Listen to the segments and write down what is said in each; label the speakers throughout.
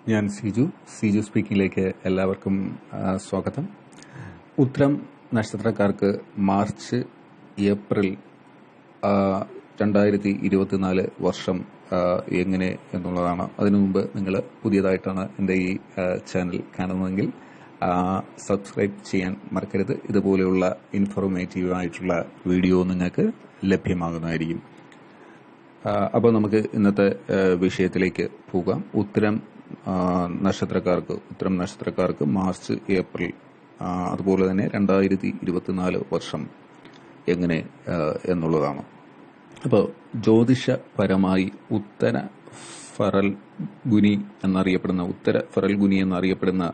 Speaker 1: ഞാൻ സിജു സ്പീക്കിങ്ങിലേക്ക് എല്ലാവർക്കും സ്വാഗതം. ഉത്തരം നക്ഷത്രക്കാർക്ക് മാർച്ച് ഏപ്രിൽ 2024 വർഷം എങ്ങനെ എന്നുള്ളതാണ്. അതിനു മുമ്പ് നിങ്ങൾ പുതിയതായിട്ടാണ് എൻ്റെ ഈ ചാനൽ കാണുന്നതെങ്കിൽ സബ്സ്ക്രൈബ് ചെയ്യാൻ മറക്കരുത്. ഇതുപോലെയുള്ള ഇൻഫോർമേറ്റീവ് ആയിട്ടുള്ള വീഡിയോ നിങ്ങൾക്ക് ലഭ്യമാകുന്നതായിരിക്കും. അപ്പോൾ നമുക്ക് ഇന്നത്തെ വിഷയത്തിലേക്ക് പോകാം. ഉത്തരം നക്ഷത്രക്കാർക്ക് മാർച്ച് ഏപ്രിൽ അതുപോലെ തന്നെ 2024 വർഷം എങ്ങനെ എന്നുള്ളതാണ്. അപ്പോൾ ജ്യോതിഷപരമായി ഉത്തര ഫറൽഗുനി എന്നറിയപ്പെടുന്ന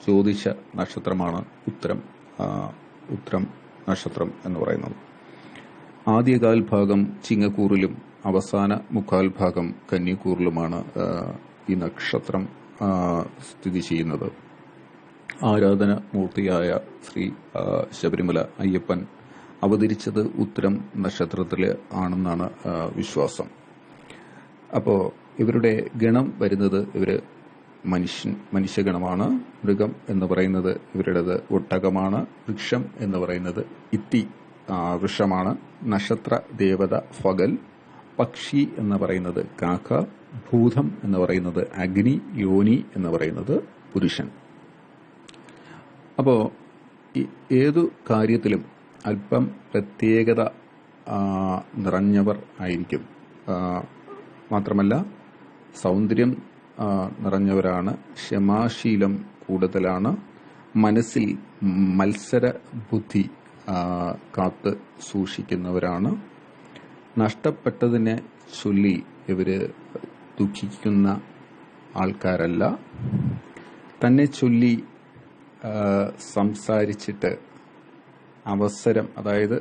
Speaker 1: ജ്യോതിഷ നക്ഷത്രമാണ് ഉത്തരം നക്ഷത്രം എന്ന് പറയുന്നത്. ആദ്യകാൽ ഭാഗം ചിങ്ങക്കൂറിലും അവസാന മുക്കാൽ ഭാഗം കന്നിക്കൂറിലുമാണ് ഈ നക്ഷത്രം സ്ഥിതി ചെയ്യുന്നത്. ആരാധന മൂർത്തിയായ ശ്രീ ശബരിമല അയ്യപ്പൻ അവതരിച്ചത് ഉത്തരം നക്ഷത്രത്തിൽ ആണെന്നാണ് വിശ്വാസം. അപ്പോൾ ഇവരുടെ ഗണം വരുന്നത് മനുഷ്യഗണമാണ്. മൃഗം എന്ന് പറയുന്നത് ഇവരുടേത് ഒട്ടകമാണ്. വൃക്ഷം എന്ന് പറയുന്നത് ഇത്തി വൃക്ഷമാണ്. നക്ഷത്ര ദേവത ഫഗൽ. പക്ഷി എന്ന് പറയുന്നത് കാക്ക. ഭൂതം എന്ന് പറയുന്നത് അഗ്നി. യോനി എന്ന് പറയുന്നത് പുരുഷൻ. അപ്പോൾ ഏതു കാര്യത്തിലും അല്പം പ്രത്യേകത നിറഞ്ഞവർ ആയിരിക്കും. മാത്രമല്ല സൗന്ദര്യം നിറഞ്ഞവരാണ്. ക്ഷമാശീലം കൂടുതലാണ്. മനസ്സിൽ മത്സര ബുദ്ധി കാത്ത് സൂക്ഷിക്കുന്നവരാണ്. നഷ്ടപ്പെട്ടതിനെ ചൊല്ലി ഇവര് ദുഃഖിക്കുന്ന ആൾക്കാരല്ല. തന്നെ ചൊല്ലി സംസാരിച്ചിട്ട് അവസരം, അതായത്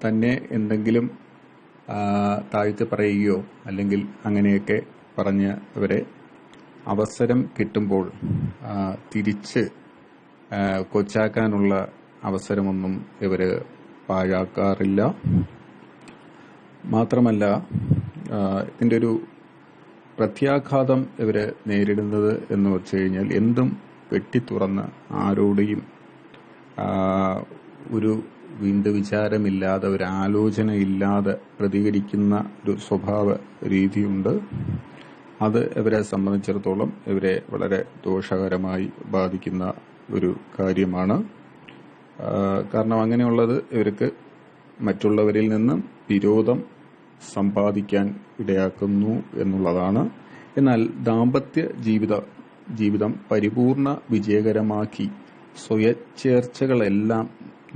Speaker 1: തന്നെ എന്തെങ്കിലും താഴ്ത്തി പറയുകയോ അല്ലെങ്കിൽ അങ്ങനെയൊക്കെ പറഞ്ഞ് അവരെ അവസരം കിട്ടുമ്പോൾ തിരിച്ച് കൊച്ചാക്കാനുള്ള അവസരമൊന്നും ഇവര് പാഴാക്കാറില്ല. മാത്രമല്ല ഇതിൻ്റെ ഒരു പ്രത്യാഘാതം ഇവര് നേരിടുന്നത് എന്ന് വെച്ച് കഴിഞ്ഞാൽ എന്തും വെട്ടിത്തുറന്ന് ആരോടെയും ഒരു വീണ്ടും വിചാരമില്ലാതെ ഒരു ആലോചനയില്ലാതെ പ്രതികരിക്കുന്ന ഒരു സ്വഭാവ രീതിയുണ്ട്. അത് ഇവരെ സംബന്ധിച്ചിടത്തോളം ഇവരെ വളരെ ദോഷകരമായി ബാധിക്കുന്ന ഒരു കാര്യമാണ്. കാരണം അങ്ങനെയുള്ളത് ഇവർക്ക് മറ്റുള്ളവരിൽ നിന്നും വിരോധം സമ്പാദിക്കാൻ ഇടയാക്കുന്നു എന്നുള്ളതാണ്. എന്നാൽ ദാമ്പത്യ ജീവിതം പരിപൂർണ വിജയകരമാക്കി സ്വയച്ചേർച്ചകളെല്ലാം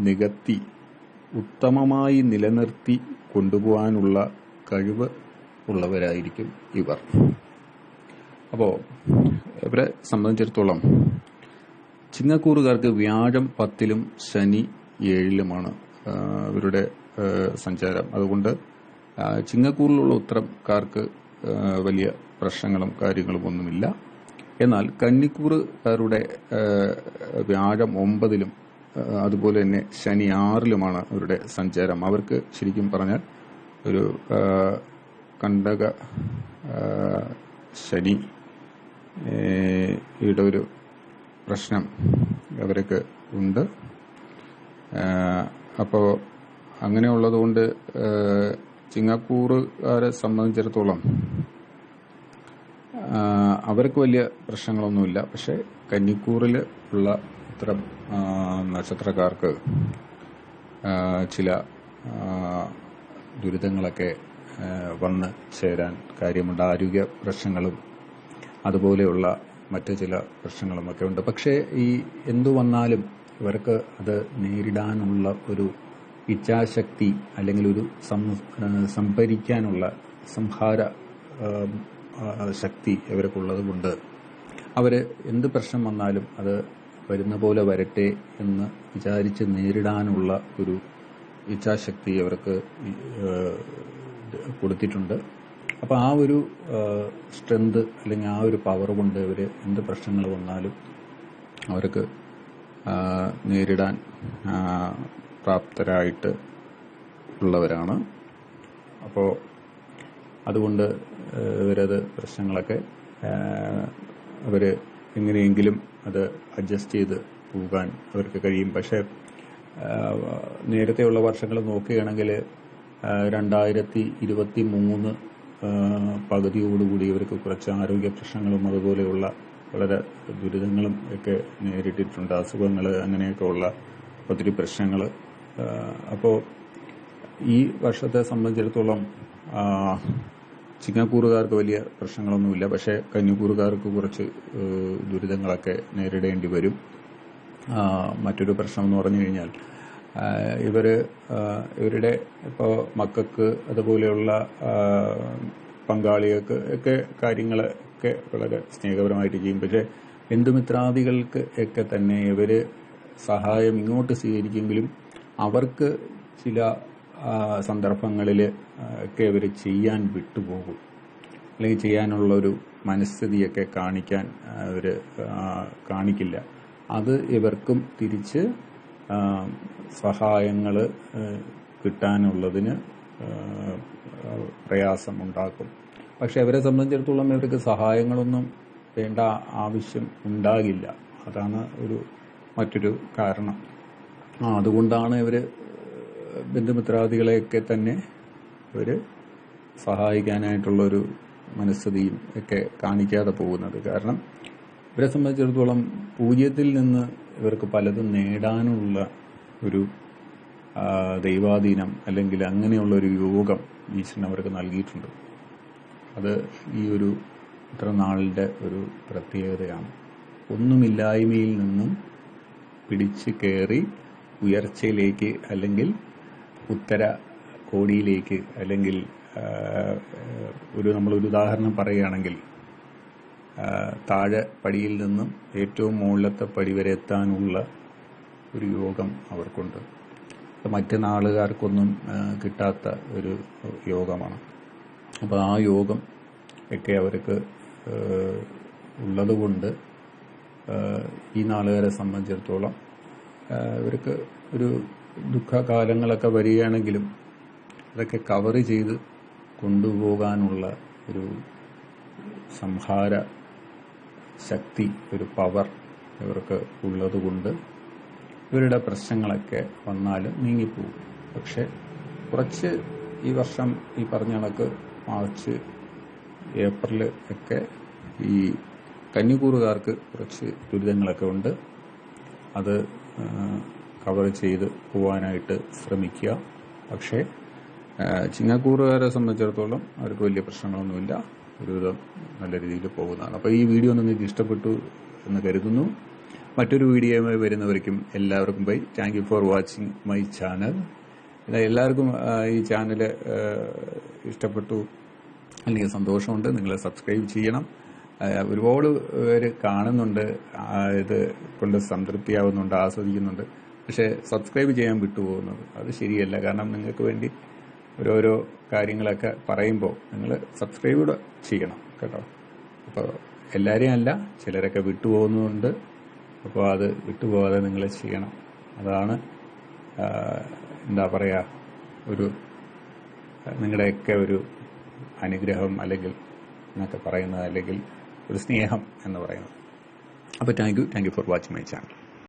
Speaker 1: നികത്തി ഉത്തമമായി നിലനിർത്തി കൊണ്ടുപോകാനുള്ള കഴിവ് ഉള്ളവരായിരിക്കും ഇവർ. അപ്പോൾ ഇവരെ സംബന്ധിച്ചിടത്തോളം ചിങ്ങക്കൂറുകാർക്ക് വ്യാഴം 10-ലും ശനി 7-ലുമാണ് ഇവരുടെ സഞ്ചാരം. അതുകൊണ്ട് ചിങ്ങക്കൂറിലുള്ള ഉത്തരക്കാർക്ക് വലിയ പ്രശ്നങ്ങളും കാര്യങ്ങളും ഒന്നുമില്ല. എന്നാൽ കന്നിക്കൂറുകാരുടെ വ്യാഴം 9-ലും അതുപോലെ തന്നെ ശനി 6-ലുമാണ് അവരുടെ സഞ്ചാരം. അവർക്ക് ശരിക്കും പറഞ്ഞാൽ ഒരു കണ്ടക ശനി യുടെ ഒരു പ്രശ്നം അവർക്ക് ഉണ്ട്. അപ്പോൾ അങ്ങനെയുള്ളതുകൊണ്ട് ചിങ്ങക്കൂറുകാരെ സംബന്ധിച്ചിടത്തോളം അവർക്ക് വലിയ പ്രശ്നങ്ങളൊന്നുമില്ല. പക്ഷെ കന്നിക്കൂറിൽ ഉള്ള ഇത്തരം നക്ഷത്രക്കാർക്ക് ചില ദുരിതങ്ങളൊക്കെ വന്ന് ചേരാൻ കാര്യമുണ്ട്. ആരോഗ്യ പ്രശ്നങ്ങളും അതുപോലെയുള്ള മറ്റു ചില പ്രശ്നങ്ങളുമൊക്കെ ഉണ്ട്. പക്ഷേ ഈ എന്തു വന്നാലും ഇവർക്ക് അത് നേരിടാനുള്ള ഒരു ഇച്ഛാശക്തി അല്ലെങ്കിൽ ഒരു സംഭരിക്കാനുള്ള സംഹാര ശക്തി ഇവർക്കുള്ളത് കൊണ്ട് അവർ എന്ത് പ്രശ്നം വന്നാലും അത് വരുന്ന പോലെ വരട്ടെ എന്ന് വിചാരിച്ച് നേരിടാനുള്ള ഒരു ഇച്ഛാശക്തി അവർക്ക് കൊടുത്തിട്ടുണ്ട്. അപ്പോൾ ആ ഒരു സ്ട്രെങ്ത് അല്ലെങ്കിൽ ആ ഒരു പവർ കൊണ്ട് ഇവർ എന്ത് പ്രശ്നങ്ങൾ വന്നാലും അവർക്ക് നേരിടാൻ പ്രാപ്തരായിട്ട് ഉള്ളവരാണ്. അപ്പോൾ അതുകൊണ്ട് ഇവരത് പ്രശ്നങ്ങളൊക്കെ അവർ എങ്ങനെയെങ്കിലും അത് അഡ്ജസ്റ്റ് ചെയ്ത് പോകാൻ അവർക്ക് കഴിയും. പക്ഷേ നേരത്തെയുള്ള വർഷങ്ങൾ നോക്കുകയാണെങ്കിൽ 2023 പകുതിയോടുകൂടി ഇവർക്ക് കുറച്ച് ആരോഗ്യ പ്രശ്നങ്ങളും അതുപോലെയുള്ള വളരെ ദുരിതങ്ങളും ഒക്കെ നേരിട്ടിട്ടുണ്ട്. അസുഖങ്ങൾ അങ്ങനെയൊക്കെ ഉള്ള ഒത്തിരി പ്രശ്നങ്ങൾ. അപ്പോൾ ഈ വർഷത്തെ സംബന്ധിച്ചിടത്തോളം ചിങ്ങക്കൂറുകാർക്ക് വലിയ പ്രശ്നങ്ങളൊന്നുമില്ല. പക്ഷേ കന്നിക്കൂറുകാർക്ക് കുറച്ച് ദുരിതങ്ങളൊക്കെ നേരിടേണ്ടി വരും. മറ്റൊരു പ്രശ്നം എന്ന് പറഞ്ഞു കഴിഞ്ഞാൽ ഇവരുടെ ഇപ്പോൾ മക്കൾക്ക് അതുപോലെയുള്ള പങ്കാളികൾക്ക് ഒക്കെ കാര്യങ്ങളൊക്കെ വളരെ സ്നേഹപരമായിട്ട് ചെയ്യും. പക്ഷേ ബന്ധുമിത്രാദികൾക്ക് ഒക്കെ തന്നെ ഇവർ സഹായം ഇങ്ങോട്ട് സ്വീകരിക്കുമെങ്കിലും അവർക്ക് ചില സന്ദർഭങ്ങളിൽ ഒക്കെ ഇവർ ചെയ്യാൻ വിട്ടുപോകും, അല്ലെങ്കിൽ ചെയ്യാനുള്ളൊരു മനസ്ഥിതിയൊക്കെ കാണിക്കാൻ അവർ കാണിക്കില്ല. അത് ഇവർക്കും തിരിച്ച് സഹായങ്ങൾ കിട്ടാനുള്ളതിന് പ്രയാസമുണ്ടാക്കും. പക്ഷെ അവരെ സംബന്ധിച്ചിടത്തോളം ഇവർക്ക് സഹായങ്ങളൊന്നും വേണ്ട ആവശ്യം ഉണ്ടാകില്ല. അതാണ് മറ്റൊരു കാരണം. അതുകൊണ്ടാണ് ഇവർ ബന്ധുമിത്രാദികളെയൊക്കെ തന്നെ ഇവർ സഹായിക്കാനായിട്ടുള്ളൊരു മനസ്ഥിതിയും ഒക്കെ കാണിക്കാതെ പോകുന്നത്. കാരണം ഇവരെ സംബന്ധിച്ചിടത്തോളം പൂജ്യത്തിൽ നിന്ന് ഇവർക്ക് പലതും നേടാനുള്ള ഒരു ദൈവാധീനം അല്ലെങ്കിൽ അങ്ങനെയുള്ള ഒരു യോഗം ഈശ്വരൻ അവർക്ക് നൽകിയിട്ടുണ്ട്. അത് ഈ ഇത്ര നാളിൻ്റെ ഒരു പ്രത്യേകതയാണ്. ഒന്നുമില്ലായ്മയിൽ നിന്നും പിടിച്ചു കയറി ഉയർച്ചയിലേക്ക് അല്ലെങ്കിൽ ഉത്തര കോടിയിലേക്ക് അല്ലെങ്കിൽ നമ്മളൊരു ഉദാഹരണം പറയുകയാണെങ്കിൽ താഴെ പടിയിൽ നിന്നും ഏറ്റവും മുകളിലത്തെ പടി വരെ എത്താനുള്ള ഒരു യോഗം അവർക്കുണ്ട്. മറ്റ് നാളുകാർക്കൊന്നും കിട്ടാത്ത ഒരു യോഗമാണ്. അപ്പോൾ ആ യോഗം ഒക്കെ അവർക്ക് ഉള്ളതുകൊണ്ട് ഈ നാളുകാരെ സംബന്ധിച്ചിടത്തോളം ഇവർക്ക് ഒരു ദുഃഖകാലങ്ങളൊക്കെ വരികയാണെങ്കിലും അതൊക്കെ കവർ ചെയ്ത് കൊണ്ടുപോകാനുള്ള ഒരു സംഹാര ശക്തി, ഒരു പവർ ഇവർക്ക് ഉള്ളതുകൊണ്ട് ഇവരുടെ പ്രശ്നങ്ങളൊക്കെ വന്നാലും നീങ്ങിപ്പോകും. പക്ഷെ കുറച്ച് ഈ വർഷം ഈ പറഞ്ഞ കണക്ക് മാർച്ച് ഏപ്രിൽ ഒക്കെ ഈ കന്നിക്കൂറുകാർക്ക് കുറച്ച് ദുരിതങ്ങളൊക്കെ ഉണ്ട്. അത് കവർ ചെയ്ത് പോകാനായിട്ട് ശ്രമിക്കുക. പക്ഷേ ചിങ്ങക്കൂറുകാരെ സംബന്ധിച്ചിടത്തോളം അവർക്ക് വലിയ പ്രശ്നങ്ങളൊന്നുമില്ല, ഒരുവിധം നല്ല രീതിയിൽ പോകുന്നതാണ്. അപ്പോൾ ഈ വീഡിയോ നിങ്ങൾക്ക് ഇഷ്ടപ്പെട്ടു എന്ന് കരുതുന്നു. മറ്റൊരു വീഡിയോയുമായി വരുന്നവർക്കും എല്ലാവർക്കും bye. Thank you for watching my channel. എല്ലാവർക്കും ഈ ചാനൽ ഇഷ്ടപ്പെട്ടു അല്ലെങ്കിൽ സന്തോഷമുണ്ട്. നിങ്ങൾ സബ്സ്ക്രൈബ് ചെയ്യണം. ഒരുപാട് പേര് കാണുന്നുണ്ട്, ഇത് കൊണ്ട് സംതൃപ്തിയാവുന്നുണ്ട്, ആസ്വദിക്കുന്നുണ്ട്. പക്ഷേ സബ്സ്ക്രൈബ് ചെയ്യാൻ വിട്ടുപോകുന്നത് അത് ശരിയല്ല. കാരണം നിങ്ങൾക്ക് വേണ്ടി ഓരോരോ കാര്യങ്ങളൊക്കെ പറയുമ്പോൾ നിങ്ങൾ സബ്സ്ക്രൈബ് ചെയ്യണം കേട്ടോ. അപ്പോൾ എല്ലാവരെയും അല്ല, ചിലരൊക്കെ വിട്ടുപോകുന്നുണ്ട്. അപ്പോൾ അത് വിട്ടുപോകാതെ നിങ്ങൾ ചെയ്യണം. അതാണ് എന്താ പറയുക, നിങ്ങളുടെയൊക്കെ ഒരു അനുഗ്രഹം അല്ലെങ്കിൽ എന്നൊക്കെ പറയുന്നത്, അല്ലെങ്കിൽ ഒരു സ്നേഹം എന്ന് പറയുന്നത്. അപ്പോൾ thank you for watching my channel.